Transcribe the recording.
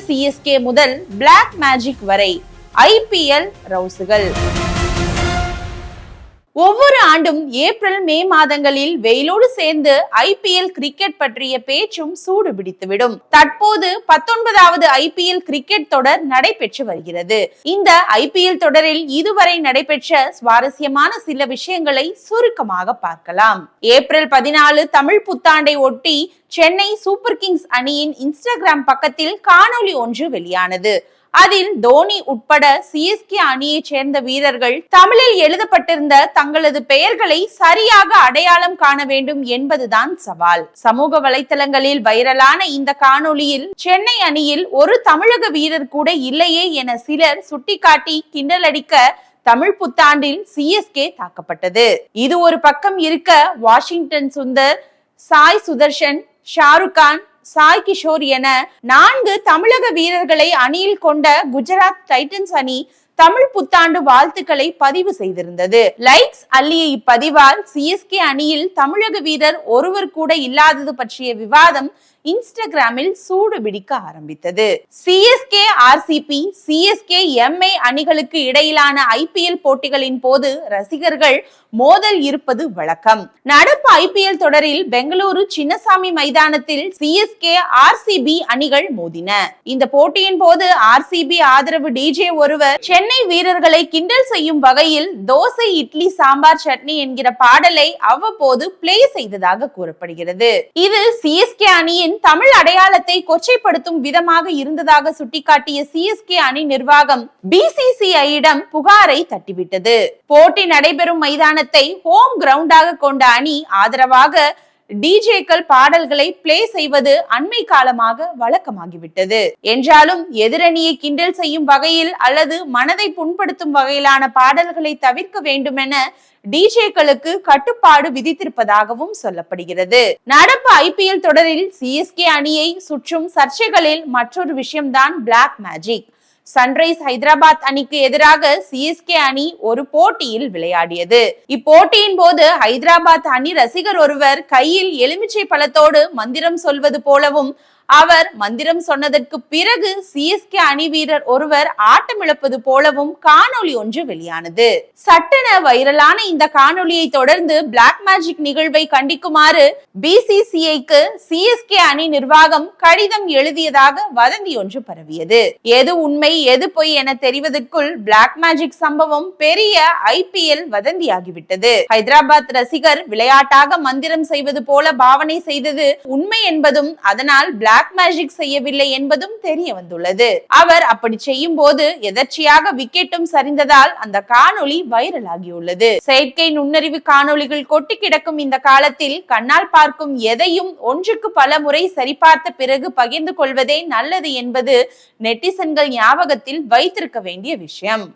CSK முதல் black magic வரை IPL ரவுசுகள். ஒவ்வொரு ஆண்டும் ஏப்ரல் மே மாதங்களில் வெயிலோடு சேர்ந்து ஐபிஎல் கிரிக்கெட் பற்றிய பேச்சும் சூடு பிடித்துவிடும். தற்போது 19வது ஐபிஎல் கிரிக்கெட் தொடர் நடைபெற்று வருகிறது. இந்த ஐபிஎல் தொடரில் இதுவரை நடைபெற்ற சுவாரஸ்யமான சில விஷயங்களை சுருக்கமாக பார்க்கலாம். ஏப்ரல் 14 தமிழ் புத்தாண்டை ஒட்டி சென்னை சூப்பர் கிங்ஸ் அணியின் இன்ஸ்டாகிராம் பக்கத்தில் காணொலி ஒன்று வெளியானது. அதில் தோனி உட்பட சிஎஸ்கே அணியை சேர்ந்த வீரர்கள் தமிழில் எழுதப்பட்டிருந்த தங்களது பெயர்களை சரியாக அடையாளம் காண வேண்டும் என்பதுதான் சவால். சமூக வலைத்தளங்களில் வைரலான இந்த காணொளியில் சென்னை அணியில் ஒரு தமிழக வீரர் கூட இல்லையே என சிலர் சுட்டிக்காட்டி கிண்டலடிக்க தமிழ் புத்தாண்டில் சிஎஸ்கே தாக்கப்பட்டது. இது ஒரு பக்கம் இருக்க, வாஷிங்டன் சுந்தர், சாய் சுதர்ஷன், ஷாருக் கான், சாய் கிஷோர் என 4 தமிழக வீரர்களை அணியில் கொண்ட குஜராத் டைட்டன்ஸ் அணி தமிழ் புத்தாண்டு வாழ்த்துக்களை பதிவு செய்திருந்தது. லைக்ஸ் அள்ளிய இப்பதிவால் சிஎஸ்கே அணியில் தமிழக வீரர் ஒருவர் கூட இல்லாதது பற்றிய விவாதம் இன்ஸ்டாகிராமில் சூடு பிடிக்க ஆரம்பித்தது. சிஎஸ்கே ஆர்சிபி, சிஎஸ்கே எம்ஏ அணிகளுக்கு இடையிலான ஐபிஎல் போட்டிகளின் போது ரசிகர்கள் மோதல் இருப்பது வழக்கம். நடப்பு ஐபிஎல் தொடரில் பெங்களூரு சின்னசாமி மைதானத்தில் சிஎஸ்கே ஆர்சிபி அணிகள் மோதின. இந்த போட்டியின் போது ஆர்சிபி ஆதரவு டிஜே ஒருவர் சென்னை வீரர்களை கிண்டல் செய்யும் வகையில் தோசை, இட்லி, சாம்பார், சட்னி என்கிற பாடலை அவ்வப்போது பிளே செய்ததாக கூறப்படுகிறது. இது சிஎஸ்கே அணியின் தமிழ் அடையாளத்தை கொச்சைப்படுத்தும் விதமாக இருந்ததாக சுட்டிக்காட்டிய சிஎஸ்கே அணி நிர்வாகம் பிசிசிஐயிடம் புகாரை தட்டிவிட்டது. போட்டி நடைபெறும் மைதானத்தை ஹோம் கிரவுண்டாக கொண்ட அணி ஆதரவாக டிஜேக்கள் பாடல்களை பிளே செய்வது அண்மை காலமாக வழக்கமாகிவிட்டது. என்றாலும் எதிரணியை கிண்டல் செய்யும் வகையில் அல்லது மனதை புண்படுத்தும் வகையிலான பாடல்களை தவிர்க்க வேண்டுமென டிஜேக்களுக்கு கட்டுப்பாடு விதித்திருப்பதாகவும் சொல்லப்படுகிறது. நடப்பு ஐபிஎல் தொடரில் சிஎஸ்கே அணியை சுற்றும் சர்ச்சைகளில் மற்றொரு விஷயம்தான் பிளாக் மேஜிக். சன்ரைஸ் ஹைதராபாத் அணிக்கு எதிராக சிஎஸ்கே அணி ஒரு போட்டியில் விளையாடியது. இப்போட்டியின் போது ஹைதராபாத் அணி ரசிகர் ஒருவர் கையில் எலுமிச்சை பழத்தோடு மந்திரம் சொல்வது போலவும், அவர் மந்திரம் சொன்னதற்கு பிறகு சிஎஸ்கே அணி வீரர் ஒருவர் ஆட்டமிழப்பது போலவும் காணொளி ஒன்று வெளியானது. சட்டென வைரலான இந்த காணொளியை தொடர்ந்து பிளாக் மேஜிக் நிகழ்வை கண்டிக்குமாறு பிசிசிஐக்கு சிஎஸ்கே அணி நிர்வாகம் கடிதம் எழுதியதாக வதந்தி ஒன்று பரவியது. எது உண்மை எது பொய் என தெரிவதற்குள் பிளாக் மேஜிக் சம்பவம் பெரிய ஐபிஎல் வதந்தியாகிவிட்டது. ஹைதராபாத் ரசிகர் விளையாட்டாக மந்திரம் செய்வது போல பாவனை செய்தது உண்மை என்பதும், அதனால் பிளாக் மேஜிக் செய்யவில்லை என்பதும் தெரிய வந்துள்ளது. அவர் அப்படி செய்யும் போது எதர்ச்சியாக விக்கெட்டும் சரிந்ததால் அந்த காணொளி வைரல் ஆகியுள்ளது. செயற்கை நுண்ணறிவு காணொளிகள் கொட்டி கிடக்கும் இந்த காலத்தில் கண்ணால் பார்க்கும் எதையும் ஒன்றுக்கு பல முறை சரிபார்த்த பிறகு பகிர்ந்து கொள்வதே நல்லது என்பது நெட்டிசன்கள் ஞாபகத்தில் வைத்திருக்க வேண்டிய விஷயம்.